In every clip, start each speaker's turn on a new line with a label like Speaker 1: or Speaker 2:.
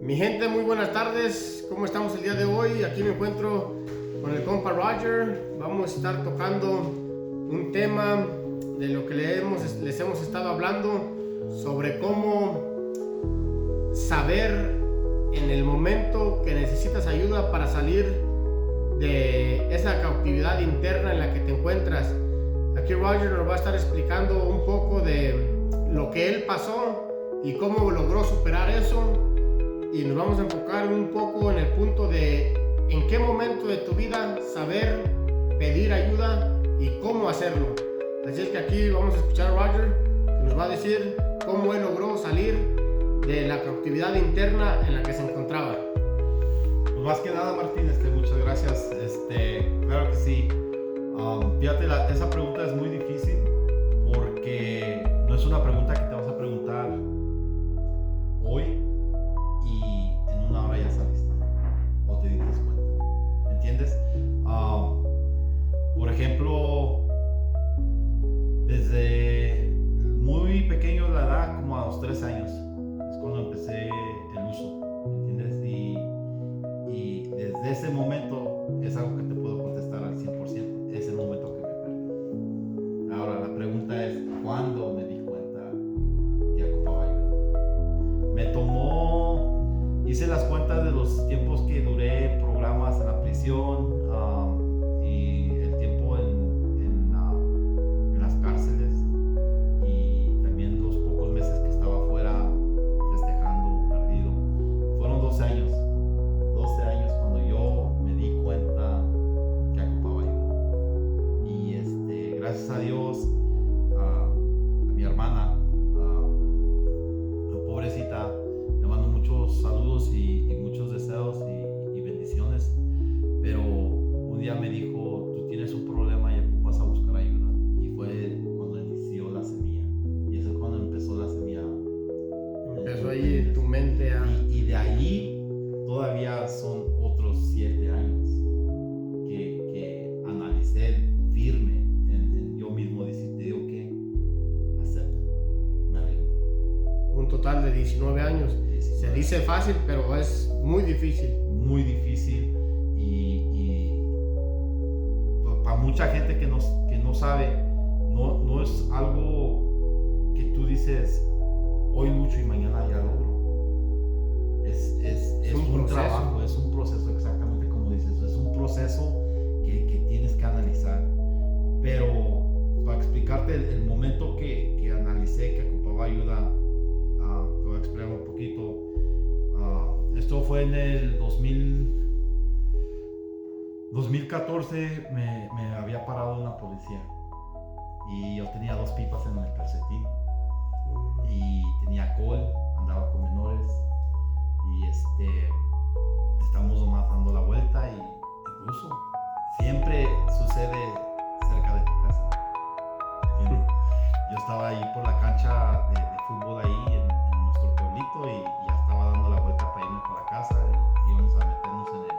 Speaker 1: Mi gente, muy buenas tardes. ¿Cómo estamos el día de hoy? Aquí me encuentro con el compa Roger. Vamos a estar tocando un tema de lo que les hemos estado hablando sobre cómo saber en el momento que necesitas ayuda para salir de esa cautividad interna en la que te encuentras. Aquí Roger nos va a estar explicando un poco de lo que él pasó y cómo logró superar eso. Y nos vamos a enfocar un poco en el punto de en qué momento de tu vida saber pedir ayuda y cómo hacerlo. Así es que aquí vamos a escuchar a Roger, que nos va a decir cómo él logró salir de la cautividad interna en la que se encontraba.
Speaker 2: Pues más que nada, Martín, muchas gracias. Claro que sí. Fíjate, esa pregunta es muy difícil porque no es una pregunta que te vas a preguntar hoy y en una hora ya saliste o te diste cuenta, ¿entiendes? Por ejemplo, desde muy pequeño, la edad, como a los 3 años, es cuando empecé el uso, ¿entiendes? Y desde ese momento es algo que te puedo contestar al 100%, es el momento que me perdí. Ahora la pregunta es, ¿cuándo me di cuenta que ocupaba ayuda? Me tomó, hice las cuentas de los tiempos que duré en programas en la prisión, y el tiempo en las cárceles, y también los pocos meses que estaba afuera festejando, perdido. Fueron 12 años. 12 años cuando yo me di cuenta que ocupaba ayuda. Y gracias a Dios, a mi hermana, pobrecita, le mando muchos saludos y muchos deseos y bendiciones, pero un día me dijo, tú tienes un problema y ocupas a buscar ayuda. Y fue cuando inició la semilla, y eso es cuando empezó la semilla.
Speaker 1: Empezó ahí tu mente a...
Speaker 2: Y de ahí todavía son otros 7 años que analicé firme en yo mismo, decir, te digo que acepto, me rindo.
Speaker 1: Un total de 19 años.
Speaker 2: 19.
Speaker 1: Se dice fácil, pero es muy difícil.
Speaker 2: Muy difícil, y para mucha gente que no sabe, no es algo que tú dices, hoy lucho y mañana ya logro. Es un trabajo, es un proceso, exactamente como dices, es un proceso que tienes que analizar. Pero para explicarte el momento que analicé que ocupaba ayuda, te voy a explicar un poquito. Esto fue en el 2014, me había parado una policía y yo tenía 2 pipas en el calcetín y tenía alcohol, andaba con menores, y estamos nomás dando la vuelta, y incluso siempre sucede cerca de tu casa. Yo estaba ahí por la cancha de fútbol ahí en nuestro pueblito, y ya estaba dando la vuelta para irme para la casa, y íbamos a meternos en el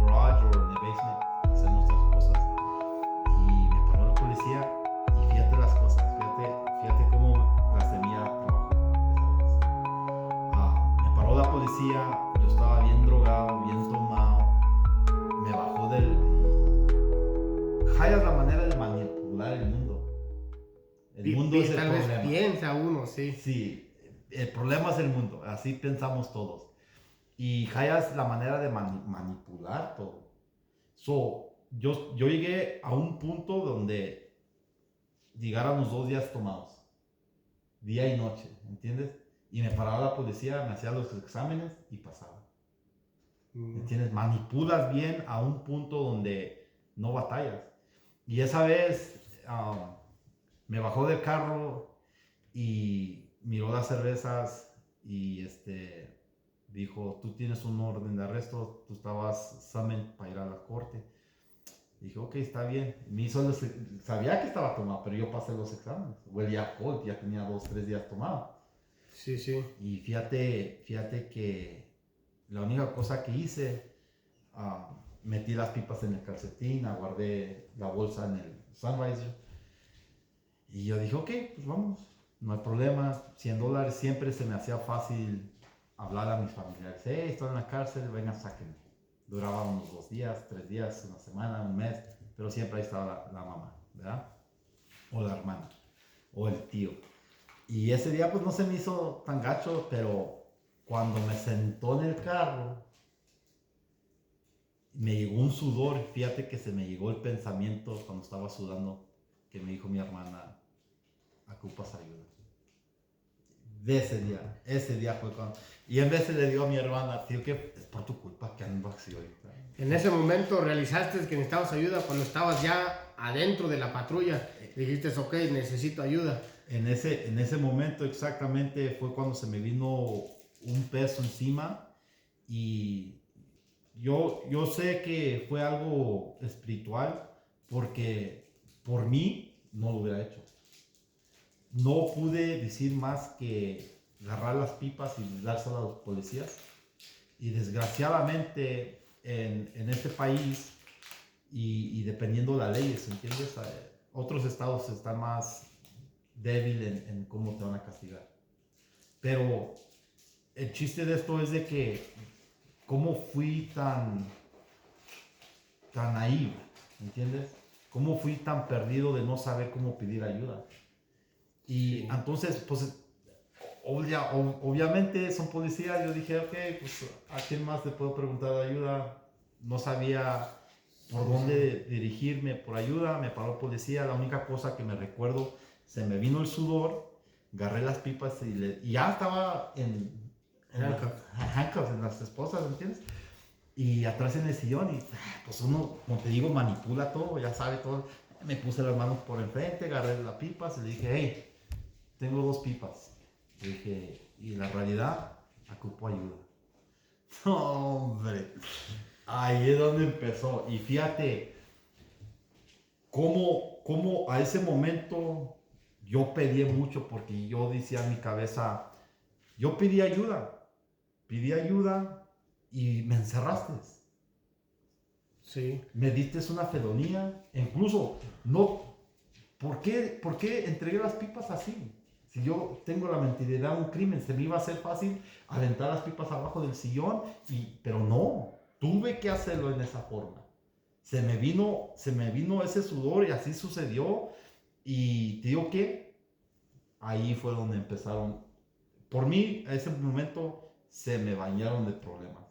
Speaker 2: garage o en el basement a hacer nuestras cosas, y me paró la policía. Y fíjate las cosas, fíjate cómo la semilla trabajó esa vez. Me paró la policía, yo estaba bien drogado, bien tomado, me bajó hallas la manera de manipular el mundo. El mundo es el
Speaker 1: tal vez
Speaker 2: problema.
Speaker 1: piensa uno, sí.
Speaker 2: Sí, el problema es el mundo, así pensamos todos. Y hallas la manera de manipular todo. Yo llegué a un punto donde llegáramos 2 días tomados, día y noche, ¿entiendes? Y me paraba la policía, me hacía los exámenes y pasaba. ¿Entiendes? Manipulas bien a un punto donde no batallas. Y esa vez me bajó del carro y miró las cervezas y dijo, tú tienes un orden de arresto, tú estabas summon para ir a la corte. Dije, ok, está bien. Sabía que estaba tomado, pero yo pasé los exámenes. Huele a alcohol, ya tenía 2-3 días tomado.
Speaker 1: Sí, sí.
Speaker 2: Y fíjate que la única cosa que hice, metí las pipas en el calcetín, aguardé la bolsa en el Sunriser. Y yo dije, ok, pues vamos, no hay problema. $100 siempre se me hacía fácil hablar a mis familiares. Hey, estoy en la cárcel, vengan, sáquenme. Duraba unos 2 días, 3 días, una semana, un mes, pero siempre ahí estaba la mamá, ¿verdad? O la hermana, o el tío. Y ese día pues no se me hizo tan gacho, pero cuando me sentó en el carro, me llegó un sudor. Fíjate que se me llegó el pensamiento cuando estaba sudando, que me dijo mi hermana, ocupas ayuda. De ese día fue cuando... Y en vez le digo a mi hermana, tío, que es por tu culpa que ando así ahorita.
Speaker 1: En ese momento realizaste que necesitabas ayuda cuando estabas ya adentro de la patrulla. Dijiste, ok, necesito ayuda.
Speaker 2: En ese momento exactamente fue cuando se me vino un peso encima y yo sé que fue algo espiritual porque por mí no lo hubiera hecho. No pude decir más que agarrar las pipas y dárselas a los policías. Y desgraciadamente en este país y dependiendo de las leyes, ¿entiendes? Otros estados están más débiles en cómo te van a castigar. Pero el chiste de esto es de que cómo fui tan naive, ¿entiendes? Cómo fui tan perdido de no saber cómo pedir ayuda. Y sí. Entonces, pues, obviamente son policías. Yo dije, ok, pues, ¿a quién más le puedo preguntar de ayuda? No sabía por dónde dirigirme por ayuda. Me paró el policía. La única cosa que me recuerdo, se me vino el sudor, agarré las pipas y ya estaba en handcuffs, en las esposas, ¿entiendes? Y atrás en el sillón, y pues uno, como te digo, manipula todo, ya sabe todo. Me puse las manos por enfrente, agarré las pipas y le dije, hey, tengo 2 pipas. Le dije, y la realidad, ocupo ayuda. Hombre, ahí es donde empezó. Y fíjate, cómo a ese momento yo pedí mucho, porque yo decía en mi cabeza, yo pedí ayuda y me encerraste.
Speaker 1: Sí.
Speaker 2: Me diste una felonía, incluso, no, ¿por qué entregué las pipas así? Si yo tengo la mentalidad de un crimen, se me iba a hacer fácil aventar las pipas abajo del sillón, pero no, tuve que hacerlo en esa forma. Se me vino ese sudor y así sucedió. Y te digo que ahí fue donde empezaron, por mí, a ese momento se me bañaron de problemas.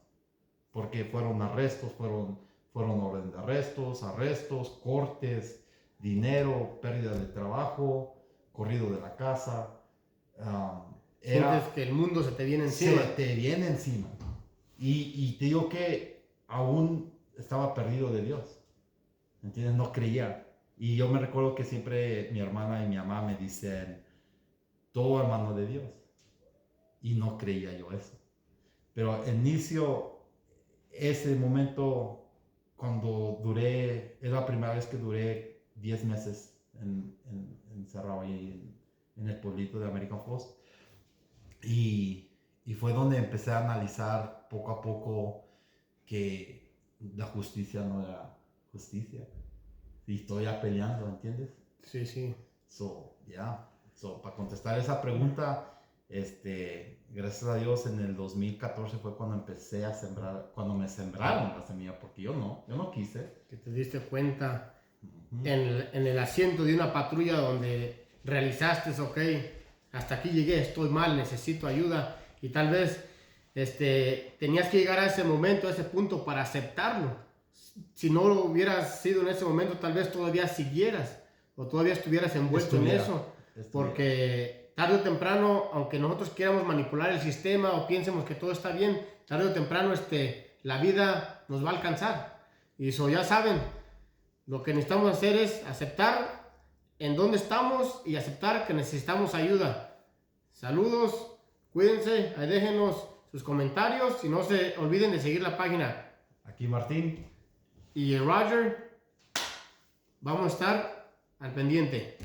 Speaker 2: Porque fueron arrestos, fueron orden de arrestos, cortes, dinero, pérdida de trabajo, corrido de la casa.
Speaker 1: Sientes que el mundo se te viene encima.
Speaker 2: Se te viene encima. Y te digo que aún estaba perdido de Dios. ¿Entiendes? No creía. Y yo me recuerdo que siempre mi hermana y mi mamá me dicen, todo en mano de Dios. Y no creía yo eso. Pero al inicio, ese momento, cuando es la primera vez que duré 10 meses encerrado ahí en el pueblito de American Falls. Y fue donde empecé a analizar poco a poco que la justicia no era justicia. Y estoy ya peleando, ¿entiendes?
Speaker 1: Sí, sí.
Speaker 2: So, para contestar esa pregunta, gracias a Dios en el 2014 fue cuando empecé a sembrar, cuando me sembraron la semilla, porque yo no quise.
Speaker 1: Que te diste cuenta en el asiento de una patrulla donde realizaste, ok, hasta aquí llegué, estoy mal, necesito ayuda, y tal vez tenías que llegar a ese momento, a ese punto para aceptarlo. Si no lo hubieras sido en ese momento, tal vez todavía siguieras o todavía estuvieras envuelto en eso, porque tarde o temprano, aunque nosotros quieramos manipular el sistema o piensemos que todo está bien, tarde o temprano la vida nos va a alcanzar. Y eso ya saben, lo que necesitamos hacer es aceptar en dónde estamos y aceptar que necesitamos ayuda. Saludos, cuídense, ahí déjenos sus comentarios y no se olviden de seguir la página.
Speaker 2: Aquí Martín
Speaker 1: Y Roger, vamos a estar al pendiente.